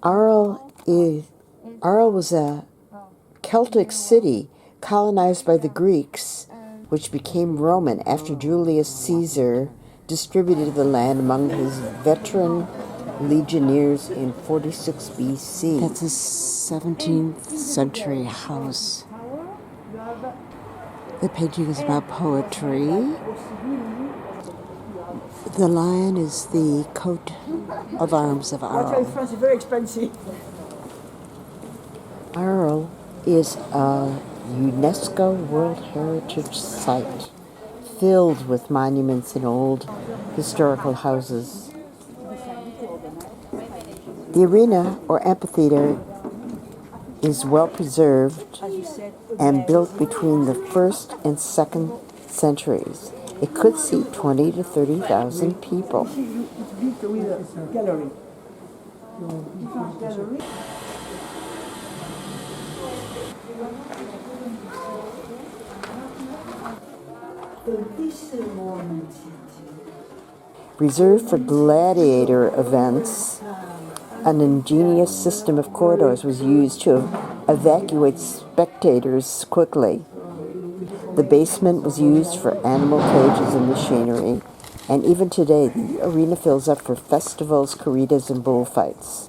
Arles was a Celtic city colonized by the Greeks, which became Roman after Julius Caesar distributed the land among his veteran legionnaires in 46 BC. That's a 17th century house. The painting is about poetry. The lion is the coat of arms of Arles. France is very expensive. Arles is a UNESCO World Heritage Site filled with monuments and old historical houses. The arena or amphitheater is well preserved and built between the 1st and 2nd centuries. It could seat 20 to 30,000 people. Reserved for gladiator events, an ingenious system of corridors was used to evacuate spectators quickly. The basement was used for animal cages and machinery, and even today the arena fills up for festivals, corridas, and bullfights.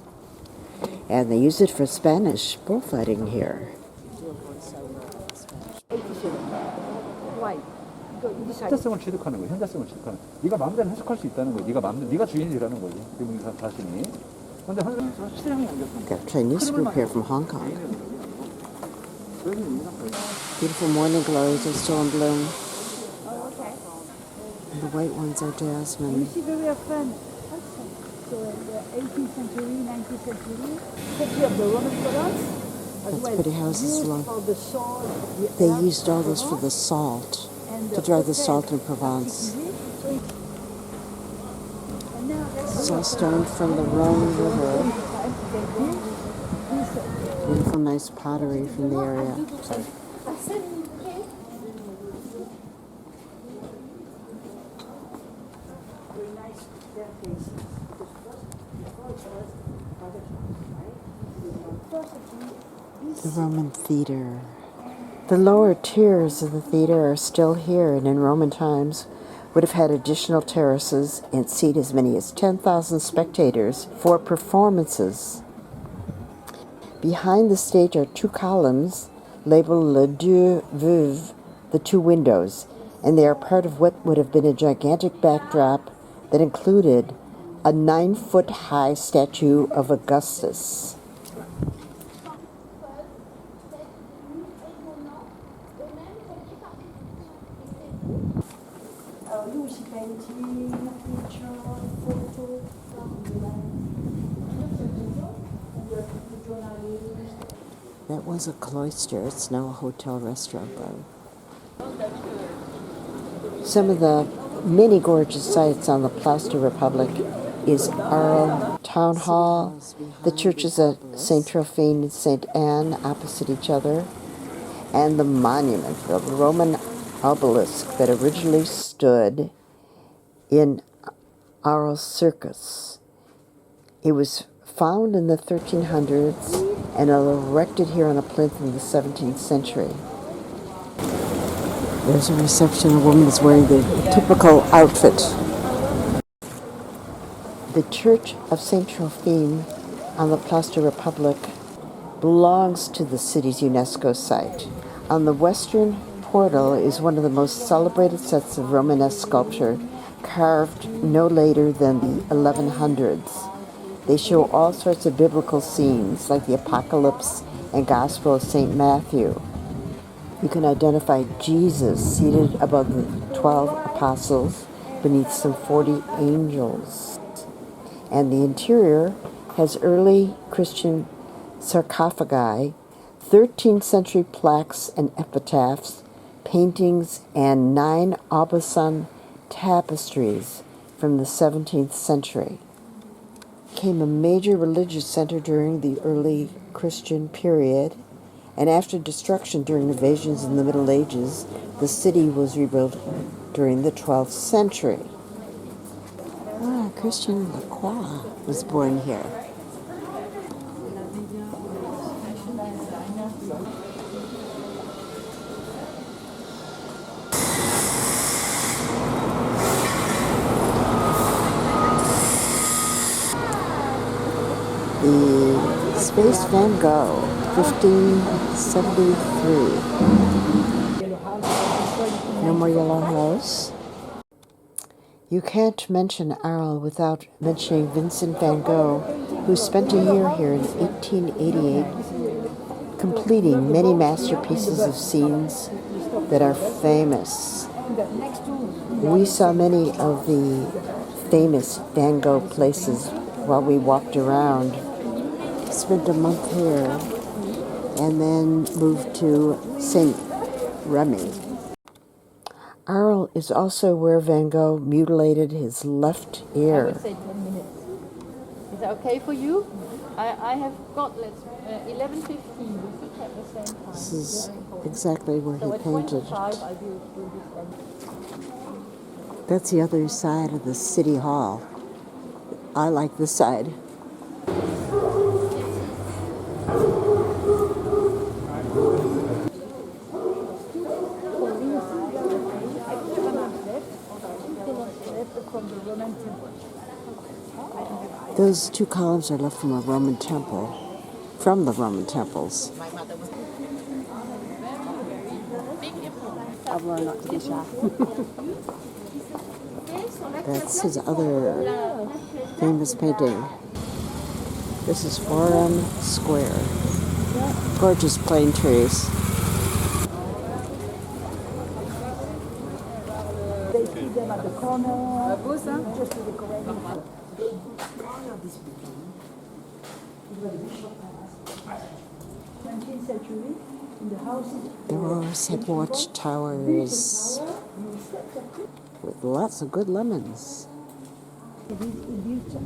And they use it for Spanish bullfighting here. 현자성을 취득하는 거예요. 현자성을 취득하는. 네가 마음대로 해석할 수 있다는 거예요. 네가 주인이라는 거지. 지금 자신이. 근데 Got a Chinese group here from Hong Kong. Beautiful morning glories are still in bloom. And the white ones are jasmine. You see very often. So in the 18th century, 19th century, copy of the Roman Provence. That's pretty houses. The salt, They used all this for the salt, to dry the salt in Provence. It's all stone from the Rhone River. Beautiful, nice pottery from the area. The Roman theater. The lower tiers of the theater are still here, and in Roman times would have had additional terraces and seat as many as 10,000 spectators for performances. Behind the stage are 2 columns labeled Les Deux Veuves, the 2 windows, and they are part of what would have been a gigantic backdrop that included a 9-foot-high statue of Augustus. That was a cloister. It's now a hotel restaurant, though. Some of the many gorgeous sights on the Place de Republic is Arles Town Hall, the churches at St. Trophine and St. Anne opposite each other, and the monument, the Roman obelisk that originally stood in Arles Circus. It was found in the 1300s and erected here on a plinth in the 17th century. There's a reception. A woman is wearing the typical outfit. The Church of St. Trophine on the Place de Republic belongs to the city's UNESCO site. On the western portal is one of the most celebrated sets of Romanesque sculpture carved no later than the 1100s. They show all sorts of biblical scenes like the Apocalypse and Gospel of St. Matthew. You can identify Jesus seated above the 12 apostles beneath some 40 angels. And the interior has early Christian sarcophagi, 13th century plaques and epitaphs, paintings, and 9 Aubusson tapestries from the 17th century. It became a major religious center during the early Christian period, and after destruction during invasions in the Middle Ages, the city was rebuilt during the 12th century. Christian Lacroix was born here. The Space Van Gogh, 1573. No more yellow house. You can't mention Arles without mentioning Vincent van Gogh, who spent a year here in 1888, completing many masterpieces of scenes that are famous. We saw many of the famous Van Gogh places while we walked around. Spent a month here and then moved to St. Remy. Arles is also where Van Gogh mutilated his left I ear. would say 10 minutes. Is that okay for you? I have got 11:15. We should have the same time. This is exactly where So he at painted 25, it. I will do this end. That's the other side of the city hall. I like this side. From the Roman temple. Those two columns are left from a Roman temple, from the Roman temples. I've learned not to be shy. That's his other famous painting. This is Forum Square. Gorgeous plane trees. They see them at the corner, just to decorate. 19th century, in the houses. The Roars had watchtowers with lots of good lemons.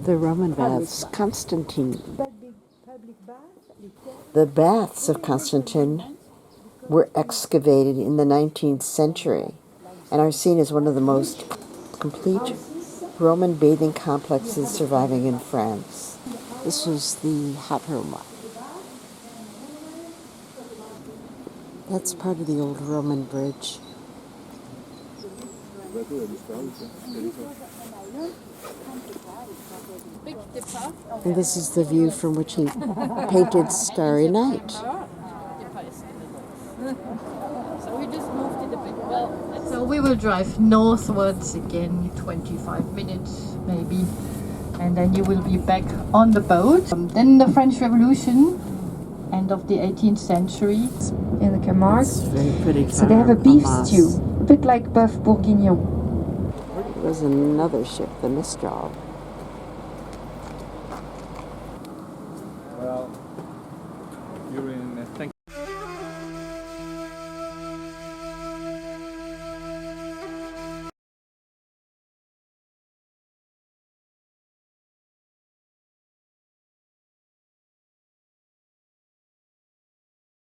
The Roman baths, Constantine. Public baths. The baths of Constantine were excavated in the 19th century and are seen as one of the most complete Roman bathing complexes surviving in France. This was the hot room. That's part of the old Roman bridge. And this is the view from which he painted Starry Night. So we just moved it a bit. Well, so we will drive northwards again, 25 minutes maybe, and then you will be back on the boat. Then the French Revolution, end of the 18th century, in the Camargue. It's very pretty. So they have a beef Hamas. stew, a bit like bœuf bourguignon. There's another ship, the Mistral.